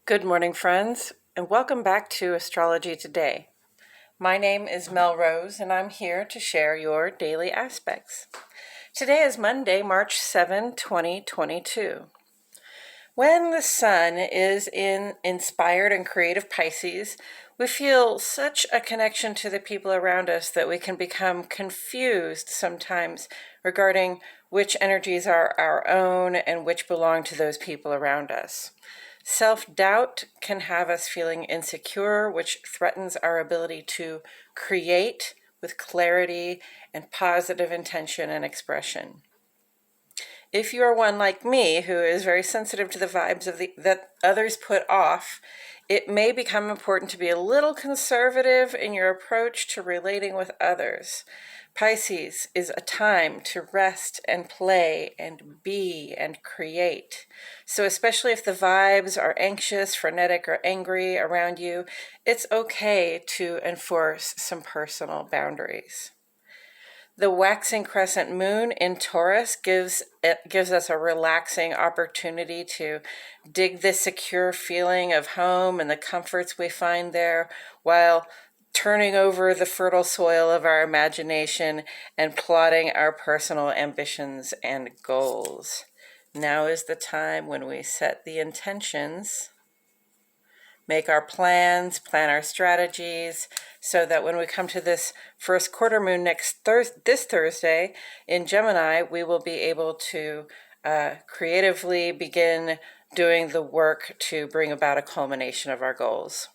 Good morning, friends, and welcome back to Astrology Today. My name is Mel Rose, and I'm here to share your daily aspects. Today is Monday, March 7, 2022. When the sun is in inspired and creative Pisces, we feel such a connection to the people around us that we can become confused sometimes regarding which energies are our own and which belong to those people around us. Self-doubt can have us feeling insecure, which threatens our ability to create with clarity and positive intention and expression. If you are one like me who is very sensitive to the vibes that others put off, it may become important to be a little conservative in your approach to relating with others. Pisces is a time to rest and play and be and create. So especially if the vibes are anxious, frenetic, or angry around you, it's okay to enforce some personal boundaries. The waxing crescent moon in Taurus gives us a relaxing opportunity to dig the secure feeling of home and the comforts we find there while turning over the fertile soil of our imagination and plotting our personal ambitions and goals. Now is the time when we set the intentions, make our plans, plan our strategies, so that when we come to this first quarter moon this Thursday in Gemini, we will be able to creatively begin doing the work to bring about a culmination of our goals.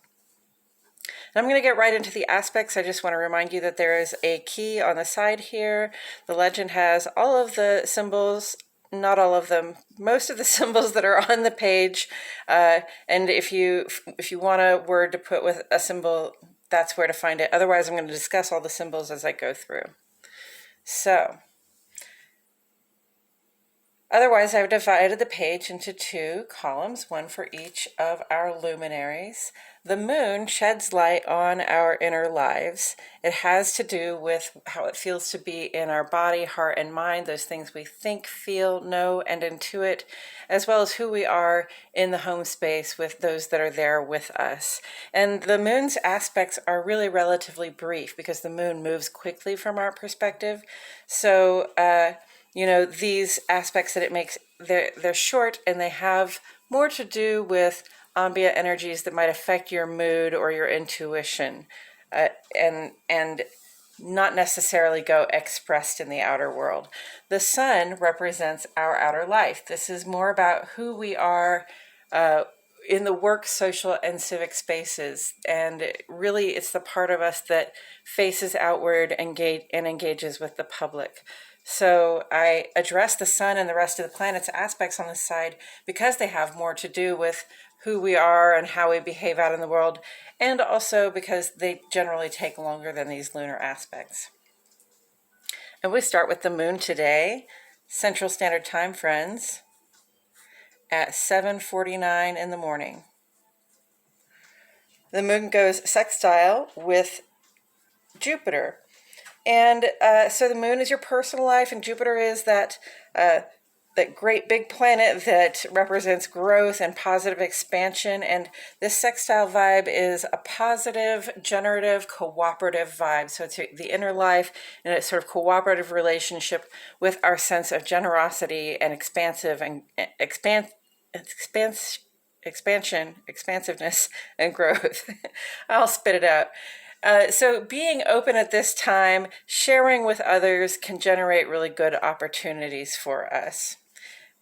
And I'm going to get right into the aspects. I just want to remind you that there is a key on the side here. The legend has all of the symbols, not all of them, most of the symbols that are on the page. And if you want a word to put with a symbol, that's where to find it. Otherwise, I'm going to discuss all the symbols as I go through. So, otherwise, I've divided the page into two columns, one for each of our luminaries. The moon sheds light on our inner lives. It has to do with how it feels to be in our body, heart, and mind, those things we think, feel, know, and intuit, as well as who we are in the home space with those that are there with us. And the moon's aspects are really relatively brief because the moon moves quickly from our perspective. So, these aspects that it makes, they're short and they have more to do with ambient energies that might affect your mood or your intuition, and not necessarily go expressed in the outer world. The sun represents our outer life. This is more about who we are in the work, social, and civic spaces. And really, it's the part of us that faces outward and engages with the public. So I address the sun and the rest of the planet's aspects on this side because they have more to do with who we are and how we behave out in the world, and also because they generally take longer than these lunar aspects. And we start with the moon today, Central Standard Time, friends, at 7:49 in the morning. The moon goes sextile with Jupiter. And so the moon is your personal life, and Jupiter is that great big planet that represents growth and positive expansion. And this sextile vibe is a positive, generative, cooperative vibe. So it's the inner life and a sort of cooperative relationship with our sense of generosity and expansiveness and growth. I'll spit it out. So being open at this time, sharing with others can generate really good opportunities for us.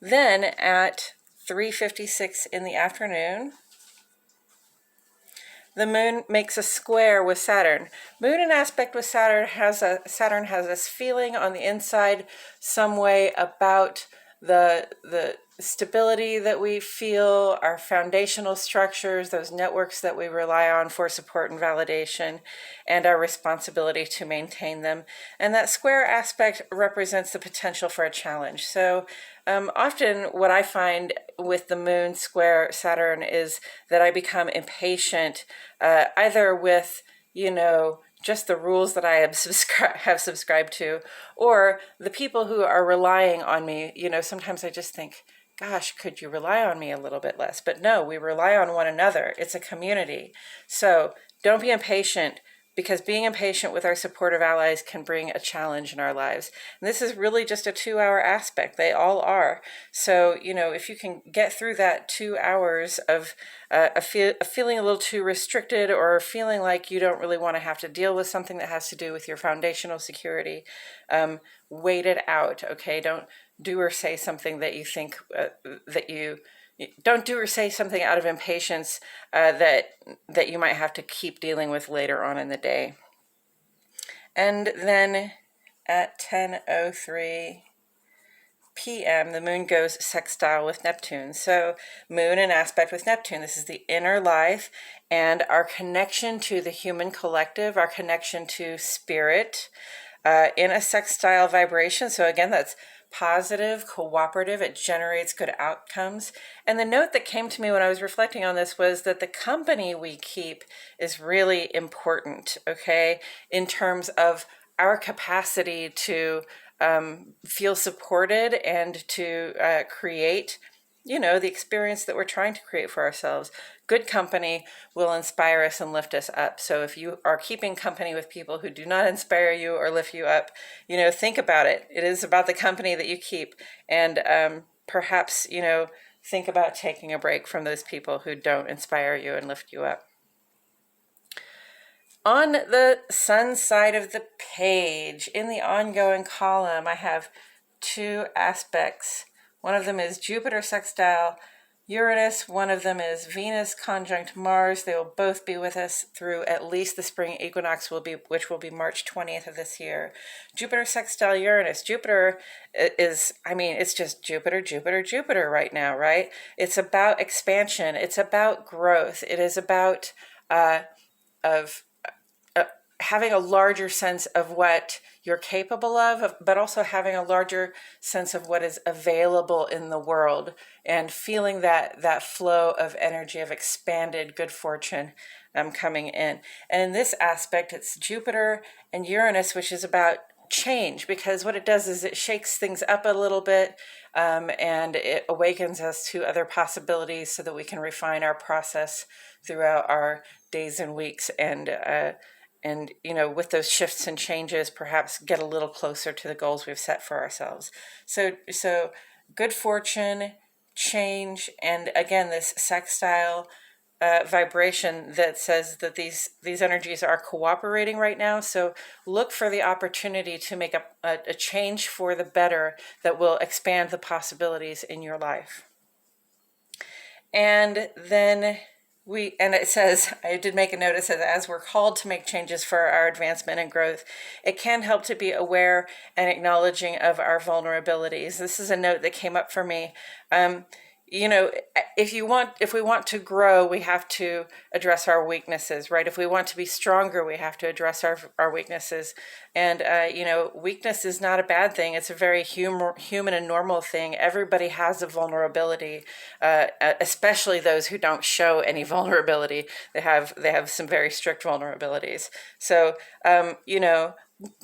Then at 3:56 in the afternoon, the moon makes a square with Saturn. Moon in aspect with Saturn has this feeling on the inside some way about the stability that we feel, our foundational structures, those networks that we rely on for support and validation, and our responsibility to maintain them. And that square aspect represents the potential for a challenge. So often what I find with the moon square Saturn is that I become impatient, either with, just the rules that I have subscribed to, or the people who are relying on me. Sometimes I just think, gosh, could you rely on me a little bit less? But no, we rely on one another. It's a community. So don't be impatient, because being impatient with our supportive allies can bring a challenge in our lives. And this is really just a 2-hour aspect. They all are. So, if you can get through that 2 hours of feeling a little too restricted, or feeling like you don't really want to have to deal with something that has to do with your foundational security, wait it out, okay? Don't do or say something that you think don't do or say something out of impatience that you might have to keep dealing with later on in the day. And then at 10:03 p.m., the moon goes sextile with Neptune. So moon in aspect with Neptune, this is the inner life and our connection to the human collective, our connection to spirit, in a sextile vibration. So again, that's positive, cooperative, it generates good outcomes. And the note that came to me when I was reflecting on this was that the company we keep is really important, okay, in terms of our capacity to feel supported and to create the experience that we're trying to create for ourselves. Good company will inspire us and lift us up. So if you are keeping company with people who do not inspire you or lift you up, think about it. It is about the company that you keep. And perhaps, think about taking a break from those people who don't inspire you and lift you up. On the sun side of the page, in the ongoing column, I have 2 aspects. One of them is Jupiter sextile Uranus. One of them is Venus conjunct Mars. They will both be with us through at least the spring equinox, which will be March 20th of this year. Jupiter sextile Uranus. Jupiter is, it's just Jupiter, Jupiter, Jupiter right now, right? It's about expansion. It's about growth. It is about having a larger sense of what you're capable of, but also having a larger sense of what is available in the world, and feeling that flow of energy of expanded good fortune coming in. And in this aspect, it's Jupiter and Uranus, which is about change, because what it does is it shakes things up a little bit, and it awakens us to other possibilities so that we can refine our process throughout our days and weeks, and with those shifts and changes, perhaps get a little closer to the goals we've set for ourselves. So good fortune, change, and again, this sextile vibration that says that these energies are cooperating right now. So look for the opportunity to make a change for the better that will expand the possibilities in your life. And then it says, I did make a note, it says, as we're called to make changes for our advancement and growth, it can help to be aware and acknowledging of our vulnerabilities. This is a note that came up for me. If we want to grow, we have to address our weaknesses, right? If we want to be stronger, we have to address our weaknesses. And, weakness is not a bad thing. It's a very human and normal thing. Everybody has a vulnerability, especially those who don't show any vulnerability. They have some very strict vulnerabilities. So,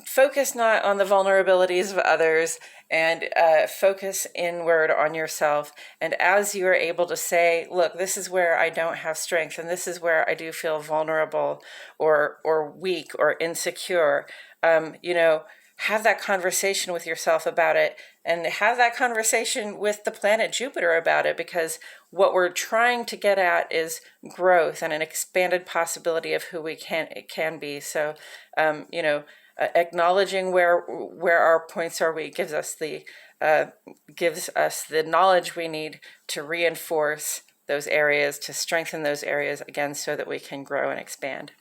focus not on the vulnerabilities of others, and focus inward on yourself. And as you are able to say, look, this is where I don't have strength, and this is where I do feel vulnerable or weak or insecure, have that conversation with yourself about it, and have that conversation with the planet Jupiter about it, because what we're trying to get at is growth and an expanded possibility of who we can be. So, acknowledging where our points are weak gives us the knowledge we need to reinforce those areas, to strengthen those areas again, so that we can grow and expand.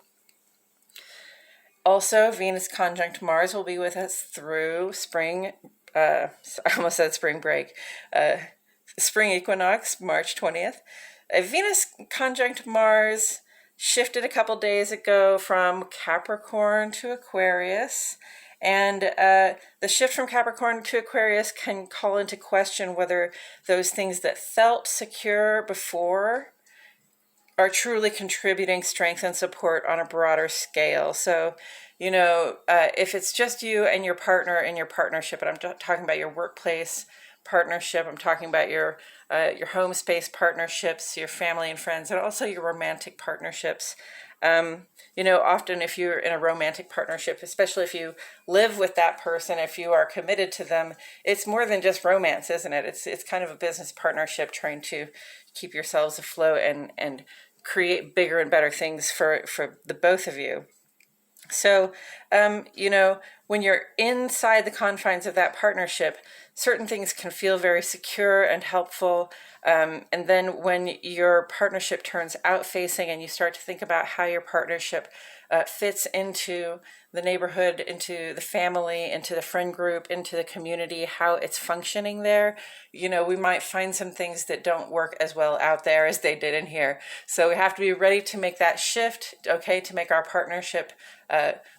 Also, Venus conjunct Mars will be with us through spring. I almost said spring break. Spring equinox, March 20th. Venus conjunct Mars shifted a couple days ago from Capricorn to Aquarius. And the shift from Capricorn to Aquarius can call into question whether those things that felt secure before are truly contributing strength and support on a broader scale. So, if it's just you and your partner in your partnership, and I'm talking about your workplace partnership. I'm talking about your home space partnerships, your family and friends, and also your romantic partnerships. Often if you're in a romantic partnership, especially if you live with that person, if you are committed to them, it's more than just romance, isn't it? It's kind of a business partnership, trying to keep yourselves afloat and create bigger and better things for the both of you. So, when you're inside the confines of that partnership, certain things can feel very secure and helpful. And then when your partnership turns out facing and you start to think about how your partnership fits into the neighborhood, into the family, into the friend group, into the community, how it's functioning there, we might find some things that don't work as well out there as they did in here. So we have to be ready to make that shift, okay, to make our partnership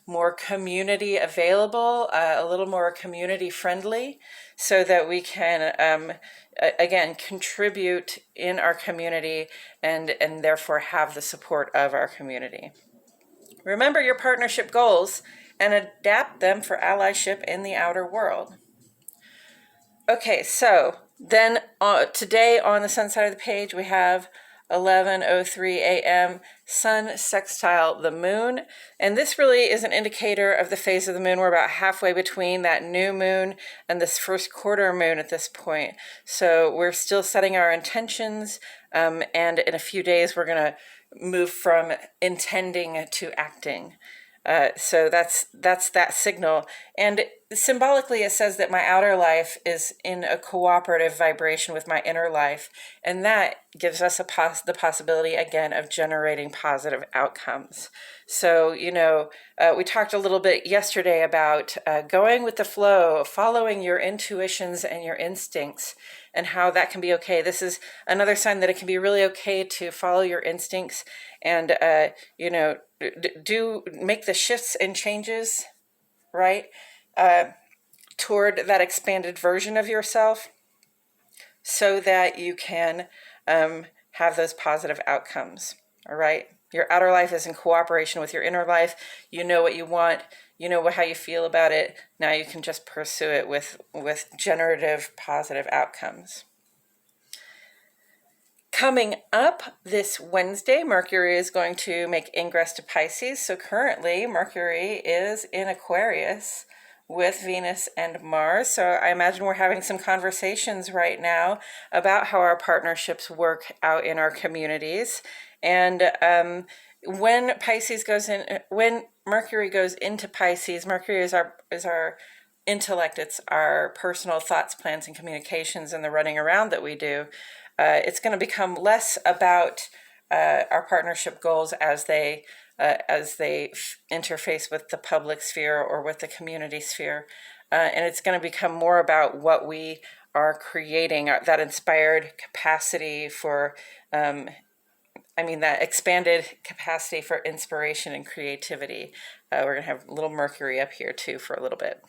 more community available, a little more community friendly, so that we can, again, contribute in our community and therefore have the support of our community. Remember your partnership goals and adapt them for allyship in the outer world. Okay, so then today on the sun side of the page, we have 11:03 a.m. Sun sextile the moon. And this really is an indicator of the phase of the moon. We're about halfway between that new moon and this first quarter moon at this point. So we're still setting our intentions. And in a few days, we're going to move from intending to acting. So that's that signal. And symbolically, it says that my outer life is in a cooperative vibration with my inner life. And that gives us the possibility, again, of generating positive outcomes. So, we talked a little bit yesterday about going with the flow, following your intuitions and your instincts, and how that can be okay. This is another sign that it can be really okay to follow your instincts and, do make the shifts and changes, right, toward that expanded version of yourself, so that you can have those positive outcomes. All right. Your outer life is in cooperation with your inner life. You know what you want. You know how you feel about it. Now you can just pursue it with generative positive outcomes. Coming up this Wednesday, Mercury is going to make ingress to Pisces. So currently, Mercury is in Aquarius with Venus and Mars. So I imagine we're having some conversations right now about how our partnerships work out in our communities. And when Mercury goes into Pisces, Mercury is our intellect. It's our personal thoughts, plans, and communications, and the running around that we do. It's going to become less about our partnership goals as they interface with the public sphere or with the community sphere. And it's going to become more about what we are creating, that inspired capacity for, that expanded capacity for inspiration and creativity. We're going to have a little Mercury up here too for a little bit.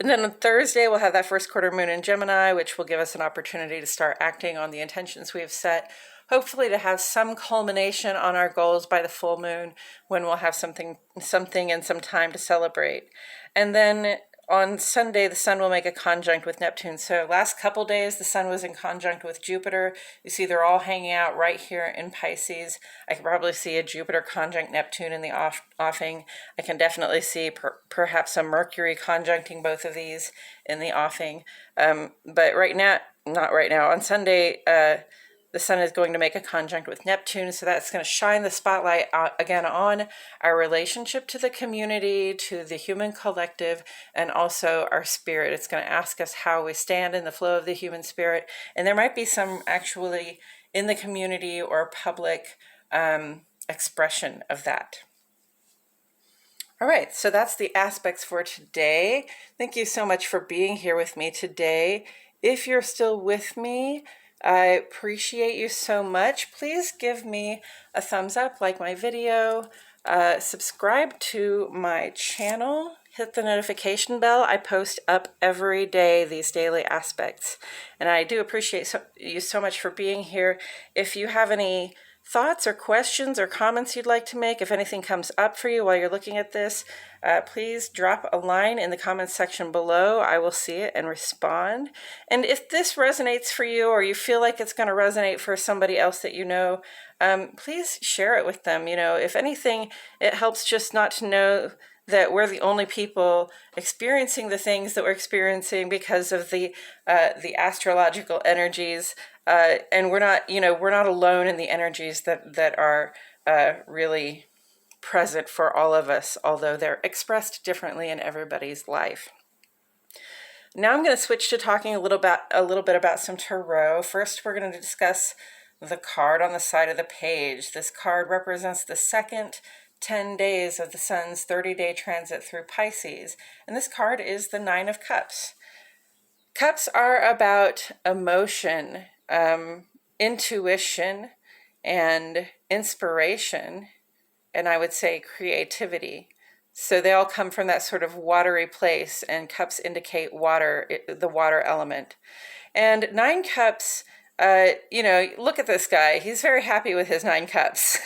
And then on Thursday, we'll have that first quarter moon in Gemini, which will give us an opportunity to start acting on the intentions we have set, hopefully to have some culmination on our goals by the full moon, when we'll have something and some time to celebrate. And then on Sunday, the sun will make a conjunct with Neptune. So last couple days, the sun was in conjunct with Jupiter. You see they're all hanging out right here in Pisces. I can probably see a Jupiter conjunct Neptune in the offing. I can definitely see perhaps a Mercury conjuncting both of these in the offing. But not right now, on Sunday, the sun is going to make a conjunct with Neptune, so that's going to shine the spotlight again on our relationship to the community, to the human collective, and also our spirit. It's going to ask us how we stand in the flow of the human spirit, and there might be some actually in the community or public expression of that. All right, so that's the aspects for today. Thank you so much for being here with me today. If you're still with me, I appreciate you so much. Please give me a thumbs up, like my video, subscribe to my channel, hit the notification bell. I post up every day these daily aspects, and I do appreciate you so much for being here. If you have any thoughts or questions or comments you'd like to make. If anything comes up for you while you're looking at this, please drop a line in the comments section below. I will see it and respond. And if this resonates for you, or you feel like it's going to resonate for somebody else that you know, please share it with them. If anything, it helps just not to know that we're the only people experiencing the things that we're experiencing because of the astrological energies, and we're not alone in the energies that are really present for all of us, although they're expressed differently in everybody's life. Now I'm going to switch to talking a little bit about some tarot. First, we're going to discuss the card on the side of the page. This card represents the second 10 days of the sun's 30-day transit through Pisces. And this card is the Nine of Cups. Cups are about emotion, intuition, and inspiration, and I would say creativity. So they all come from that sort of watery place, and cups indicate water, the water element. And 9 cups, look at this guy. He's very happy with his 9 cups.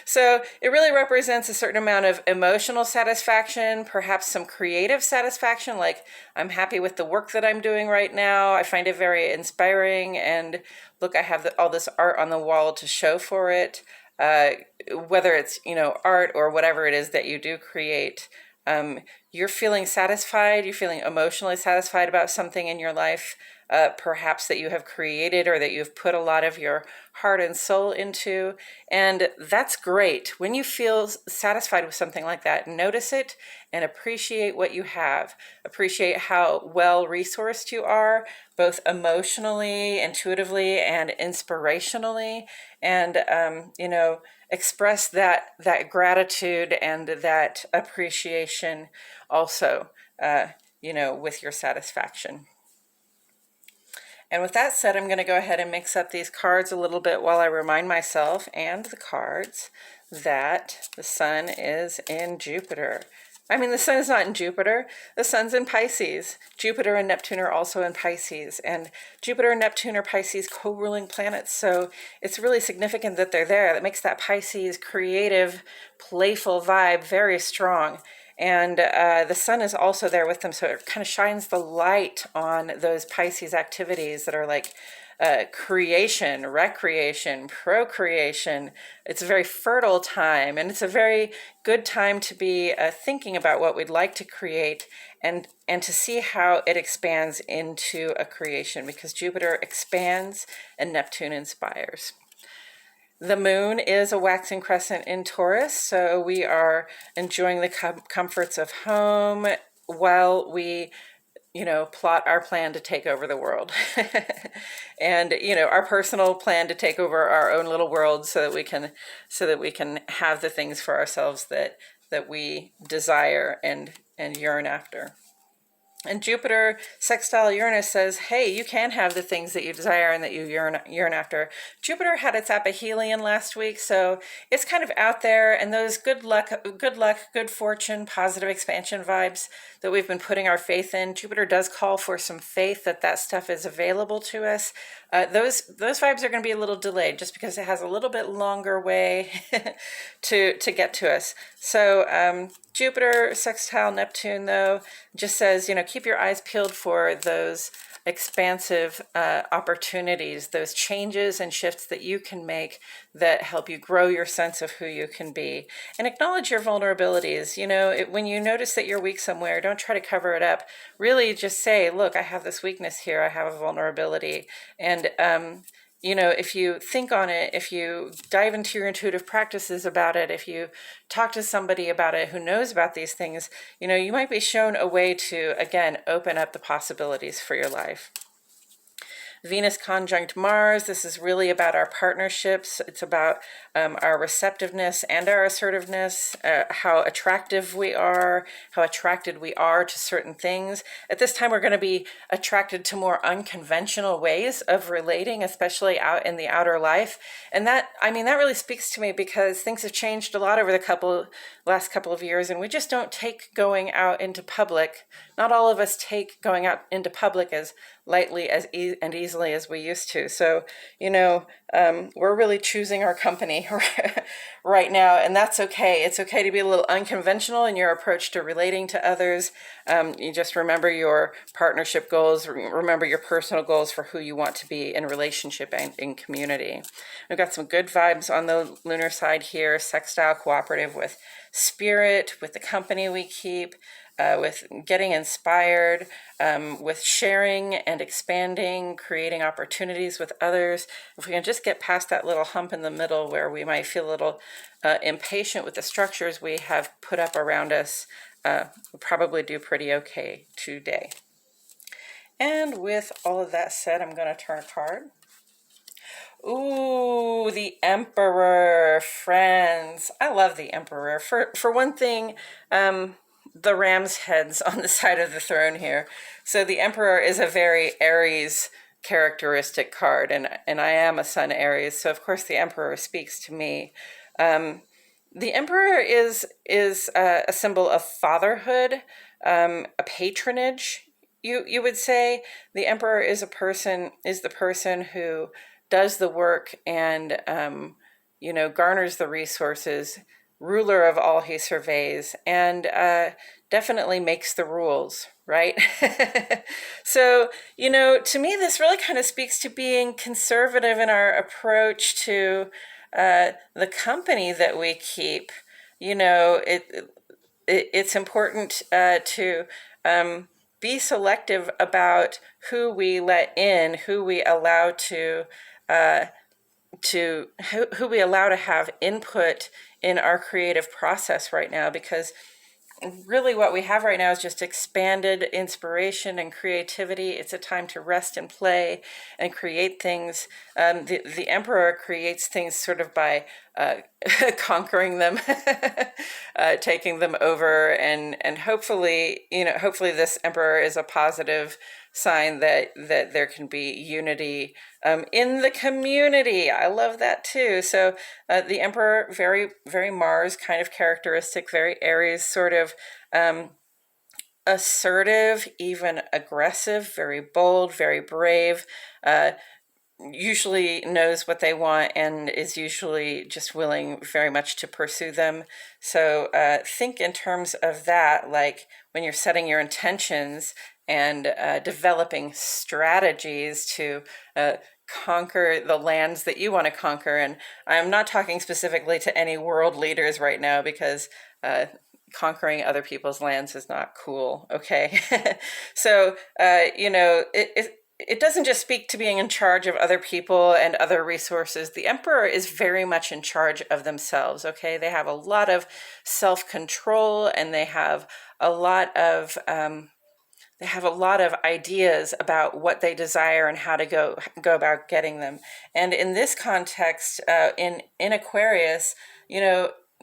So it really represents a certain amount of emotional satisfaction, perhaps some creative satisfaction, like I'm happy with the work that I'm doing right now. I find it very inspiring, and look, I have all this art on the wall to show for it. Whether it's, art or whatever it is that you do create, you're feeling satisfied, you're feeling emotionally satisfied about something in your life, perhaps that you have created or that you've put a lot of your heart and soul into. And that's great. When you feel satisfied with something like that, notice it and appreciate what you have. Appreciate how well resourced you are, both emotionally, intuitively, and inspirationally. And, express that gratitude and that appreciation also, with your satisfaction. And with that said, I'm going to go ahead and mix up these cards a little bit while I remind myself and the cards that the sun is in Jupiter. The sun is not in Jupiter. The sun's in Pisces. Jupiter and Neptune are also in Pisces. And Jupiter and Neptune are Pisces co-ruling planets. So it's really significant that they're there. That makes that Pisces creative, playful vibe very strong. And the sun is also there with them. So it kind of shines the light on those Pisces activities that are like creation, recreation, procreation. It's a very fertile time, and it's a very good time to be thinking about what we'd like to create and to see how it expands into a creation, because Jupiter expands and Neptune inspires. The moon is a waxing crescent in Taurus, so we are enjoying the comforts of home while we plot our plan to take over the world. And, our personal plan to take over our own little world so that we can have the things for ourselves that we desire and yearn after. And Jupiter sextile Uranus says, hey, you can have the things that you desire and that you yearn after. Jupiter had its aphelion last week, so it's kind of out there, and those good luck, good fortune, positive expansion vibes that we've been putting our faith in. Jupiter does call for some faith that stuff is available to us. Those vibes are going to be a little delayed just because it has a little bit longer way to get to us. So Jupiter sextile Neptune, though, just says, keep your eyes peeled for those expansive opportunities, those changes and shifts that you can make that help you grow your sense of who you can be. And acknowledge your vulnerabilities. When you notice that you're weak somewhere, don't try to cover it up. Really just say, look, I have this weakness here. I have a vulnerability. And if you think on it, if you dive into your intuitive practices about it, if you talk to somebody about it who knows about these things, you might be shown a way to, again, open up the possibilities for your life. Venus conjunct Mars. This is really about our partnerships. It's about our receptiveness and our assertiveness, how attractive we are, how attracted we are to certain things. At this time, we're going to be attracted to more unconventional ways of relating, especially out in the outer life. And that really speaks to me because things have changed a lot over the last couple of years, and we just don't take going out into public. Not all of us take going out into public as lightly and easily as we used to. So, we're really choosing our company right now, and that's okay. It's okay to be a little unconventional in your approach to relating to others. You just remember your partnership goals, remember your personal goals for who you want to be in relationship and in community. We've got some good vibes on the lunar side here, sextile, cooperative with spirit, with the company we keep, with getting inspired, with sharing and expanding, creating opportunities with others. If we can just get past that little hump in the middle where we might feel a little impatient with the structures we have put up around us, we'll probably do pretty okay today. And with all of that said, I'm going to turn a card. Ooh, the Emperor, friends. I love the Emperor. For one thing, the ram's heads on the side of the throne here. So the Emperor is a very Aries characteristic card, and I am a Sun Aries, so of course the Emperor speaks to me. The Emperor is a symbol of fatherhood, a patronage. You would say the Emperor is the person who does the work and garners the resources, ruler of all he surveys, and definitely makes the rules, right? So, to me, this really kind of speaks to being conservative in our approach to the company that we keep. It's important to be selective about who we let in, who we allow to who we allow to have input in our creative process right now, because really what we have right now is just expanded inspiration and creativity. It's a time to rest and play and create things. The Emperor creates things sort of by conquering them, taking them over, and hopefully this Emperor is a positive sign that there can be unity in the community. I love that too. So the Emperor, very, very Mars kind of characteristic, very Aries sort of assertive, even aggressive, very bold, very brave, usually knows what they want and is usually just willing very much to pursue them. So think in terms of that, like when you're setting your intentions and developing strategies to conquer the lands that you want to conquer. And I'm not talking specifically to any world leaders right now, because conquering other people's lands is not cool, okay? So, it doesn't just speak to being in charge of other people and other resources. The Emperor is very much in charge of themselves, okay? They have a lot of self-control, and they have a lot of ideas about what they desire and how to go about getting them. And in this context, in Aquarius,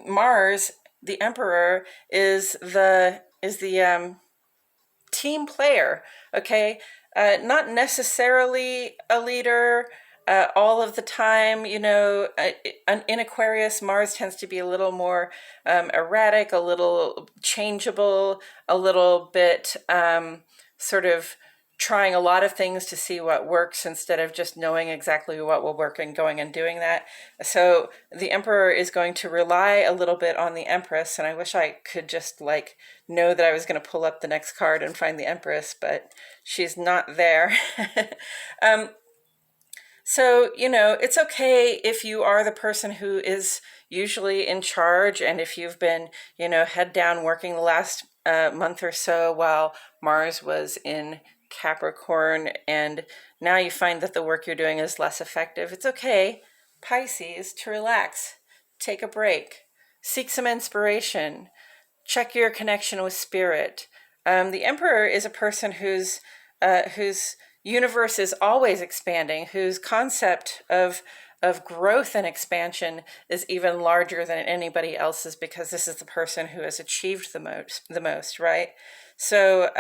Mars, the Emperor, is the team player, okay? Not necessarily a leader all of the time. In Aquarius, Mars tends to be a little more erratic, a little changeable, a little bit sort of trying a lot of things to see what works instead of just knowing exactly what will work and going and doing that. So the Emperor is going to rely a little bit on the Empress, and I wish I could just know that I was going to pull up the next card and find the Empress, but she's not there. So, it's okay if you are the person who is usually in charge, and if you've been, head down working the last month or so while Mars was in Capricorn, and now you find that the work you're doing is less effective. It's okay, Pisces, to relax, take a break, seek some inspiration, check your connection with spirit. The Emperor is a person whose universe is always expanding, whose concept of growth and expansion is even larger than anybody else's, because this is the person who has achieved the most, right? So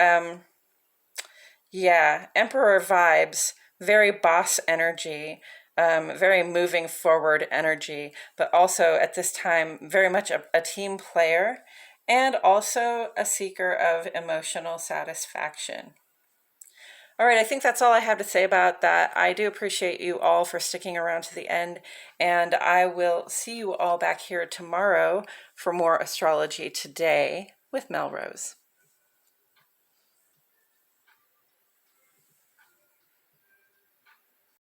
Emperor vibes, very boss energy, very moving forward energy, but also at this time very much a team player, and also a seeker of emotional satisfaction. All right, I think that's all I have to say about that. I do appreciate you all for sticking around to the end, and I will see you all back here tomorrow for more Astrology Today with Mel Rose.